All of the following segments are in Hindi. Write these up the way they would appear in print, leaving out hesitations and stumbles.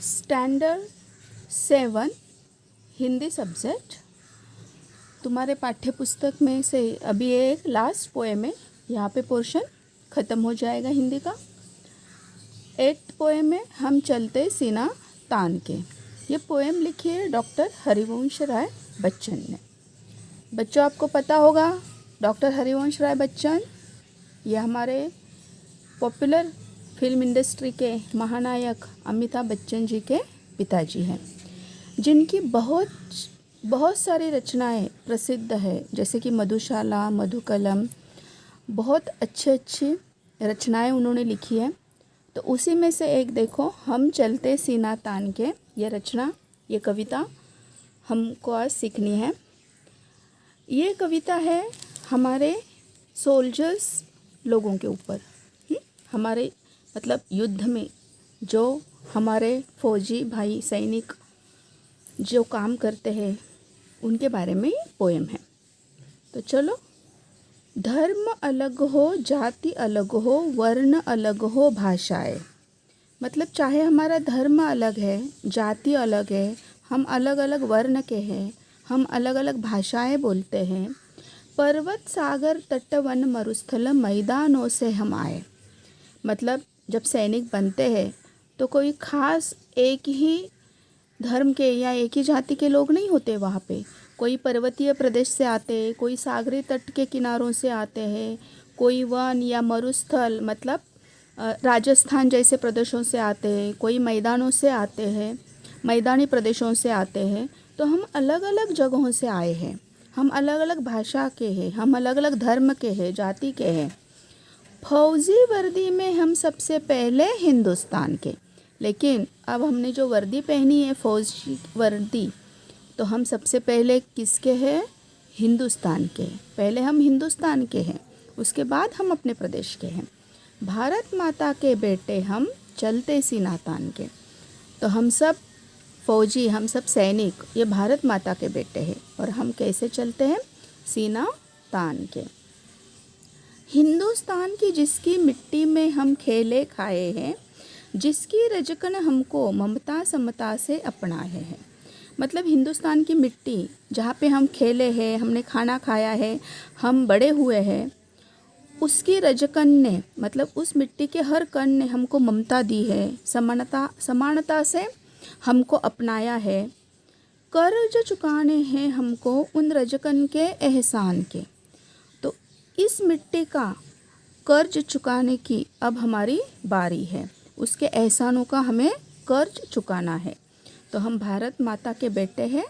स्टैंडर्ड 7 हिंदी सब्जेक्ट तुम्हारे पाठ्य पुस्तक में से अभी एक लास्ट पोएम है। यहाँ पे पोर्शन ख़त्म हो जाएगा हिंदी का। 8th पोएम है हम चलते सीना तान के। ये पोएम लिखी है डॉक्टर हरिवंश राय बच्चन ने। बच्चों, आपको पता होगा डॉक्टर हरिवंश राय बच्चन ये हमारे पॉपुलर फिल्म इंडस्ट्री के महानायक अमिताभ बच्चन जी के पिताजी हैं, जिनकी बहुत सारी रचनाएं प्रसिद्ध है, जैसे कि मधुशाला, मधुकलम, बहुत अच्छी रचनाएं उन्होंने लिखी है। तो उसी में से एक देखो, हम चलते सीना तान के। ये रचना, ये कविता हमको आज सीखनी है। ये कविता है हमारे सोल्जर्स लोगों के ऊपर, हमारे मतलब युद्ध में जो हमारे फौजी भाई सैनिक जो काम करते हैं उनके बारे में ये पोएम है। तो चलो। धर्म अलग हो, जाति अलग हो, वर्ण अलग हो, भाषाएं, मतलब चाहे हमारा धर्म अलग है, जाति अलग है, हम अलग अलग वर्ण के हैं, हम अलग अलग भाषाएं बोलते हैं, पर्वत सागर तट वन मरुस्थल मैदानों से हम आए। मतलब जब सैनिक बनते हैं तो कोई ख़ास एक ही धर्म के या एक ही जाति के लोग नहीं होते वहाँ पे। कोई पर्वतीय प्रदेश से आते हैं, कोई सागरी तट के किनारों से आते हैं, कोई वन या मरुस्थल मतलब राजस्थान जैसे प्रदेशों से आते हैं, कोई मैदानों से आते हैं, मैदानी प्रदेशों से आते हैं। तो हम अलग अलग जगहों से आए हैं, हम अलग अलग भाषा के हैं, हम अलग अलग धर्म के हैं, जाति के हैं। फौजी वर्दी में हम सबसे पहले हिंदुस्तान के, लेकिन अब हमने जो वर्दी पहनी है फौजी वर्दी, तो हम सबसे पहले किसके हैं? हिंदुस्तान के। पहले हम हिंदुस्तान के हैं, उसके बाद हम अपने प्रदेश के हैं। भारत माता के बेटे हम चलते सीना तान के। तो हम सब फौजी, हम सब सैनिक, ये भारत माता के बेटे हैं। और हम कैसे चलते हैं? सीना तान के। हिंदुस्तान की जिसकी मिट्टी में हम खेले खाए हैं, जिसकी रजकन हमको ममता समता से अपनाए हैं। मतलब हिंदुस्तान की मिट्टी जहाँ पे हम खेले हैं, हमने खाना खाया है, हम बड़े हुए हैं, उसकी रजकन ने मतलब उस मिट्टी के हर कण ने हमको ममता दी है, समानता से हमको अपनाया है। कर्ज चुकाने हैं हमको उन रजकन के एहसान के। तो इस मिट्टी का कर्ज चुकाने की अब हमारी बारी है, उसके एहसानों का हमें कर्ज चुकाना है। तो हम भारत माता के बेटे हैं,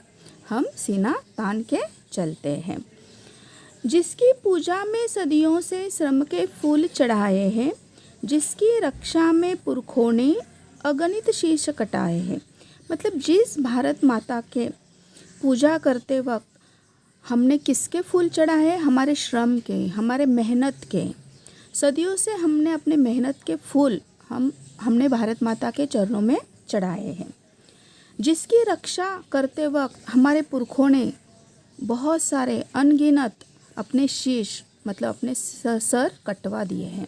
हम सीना तान के चलते हैं। जिसकी पूजा में सदियों से श्रम के फूल चढ़ाए हैं, जिसकी रक्षा में पुरखों ने अगणित शीश कटाए हैं। मतलब जिस भारत माता के पूजा करते वक्त हमने किसके फूल चढ़ाए? हमारे श्रम के, हमारे मेहनत के। सदियों से हमने अपने मेहनत के फूल हमने भारत माता के चरणों में चढ़ाए हैं। जिसकी रक्षा करते वक्त हमारे पुरखों ने बहुत सारे अनगिनत अपने शीश मतलब अपने सर कटवा दिए हैं।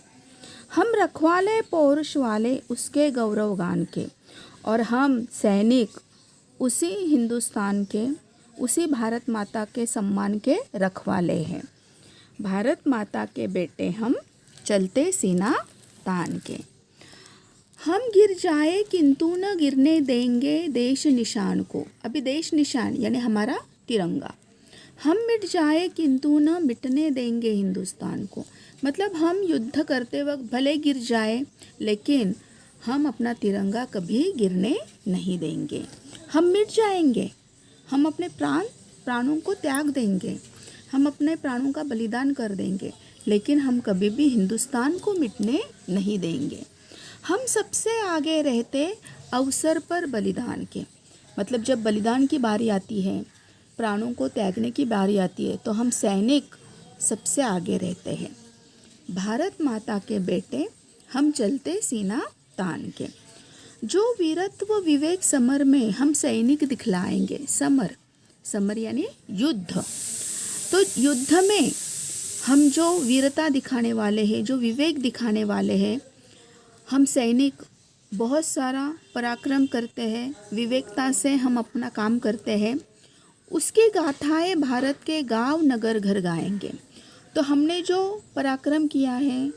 हम रखवाले पौरुष वाले उसके गौरव गान के, और हम सैनिक उसी हिंदुस्तान के, उसी भारत माता के सम्मान के रखवाले हैं। भारत माता के बेटे हम चलते सीना तान के। हम गिर जाए किंतु न गिरने देंगे देश निशान को। अभी देश निशान यानी हमारा तिरंगा। हम मिट जाए किंतु न मिटने देंगे हिंदुस्तान को। मतलब हम युद्ध करते वक्त भले गिर जाए, लेकिन हम अपना तिरंगा कभी गिरने नहीं देंगे। हम मिट जाएंगे, हम अपने प्राणों को त्याग देंगे, हम अपने प्राणों का बलिदान कर देंगे, लेकिन हम कभी भी हिंदुस्तान को मिटने नहीं देंगे। हम सबसे आगे रहते अवसर पर बलिदान के। मतलब जब बलिदान की बारी आती है, प्राणों को त्यागने की बारी आती है, तो हम सैनिक सबसे आगे रहते हैं। भारत माता के बेटे हम चलते सीना तान के। जो वीरत्व विवेक समर में हम सैनिक दिखलाएंगे। समर यानी युद्ध। तो युद्ध में हम जो वीरता दिखाने वाले हैं, जो विवेक दिखाने वाले हैं, हम सैनिक बहुत सारा पराक्रम करते हैं, विवेकता से हम अपना काम करते हैं, उसकी गाथाएं भारत के गांव नगर घर गाएंगे। तो हमने जो पराक्रम किया है,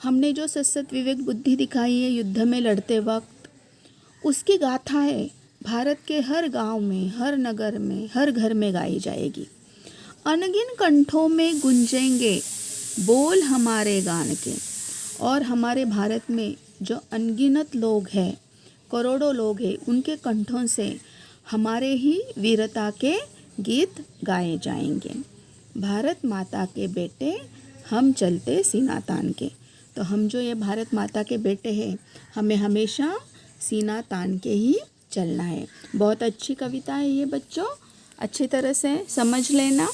हमने जो सशक्त विवेक बुद्धि दिखाई है युद्ध में लड़ते वक्त, उसकी गाथाएं भारत के हर गांव में, हर नगर में, हर घर में गाई जाएगी। अनगिन कंठों में गूंजेंगे बोल हमारे गान के। और हमारे भारत में जो अनगिनत लोग हैं, करोड़ों लोग हैं, उनके कंठों से हमारे ही वीरता के गीत गाए जाएंगे। भारत माता के बेटे हम चलते सीना तान के। तो हम जो ये भारत माता के बेटे हैं, हमें हमेशा सीना तान के ही चलना है। बहुत अच्छी कविता है ये बच्चों, अच्छी तरह से समझ लेना।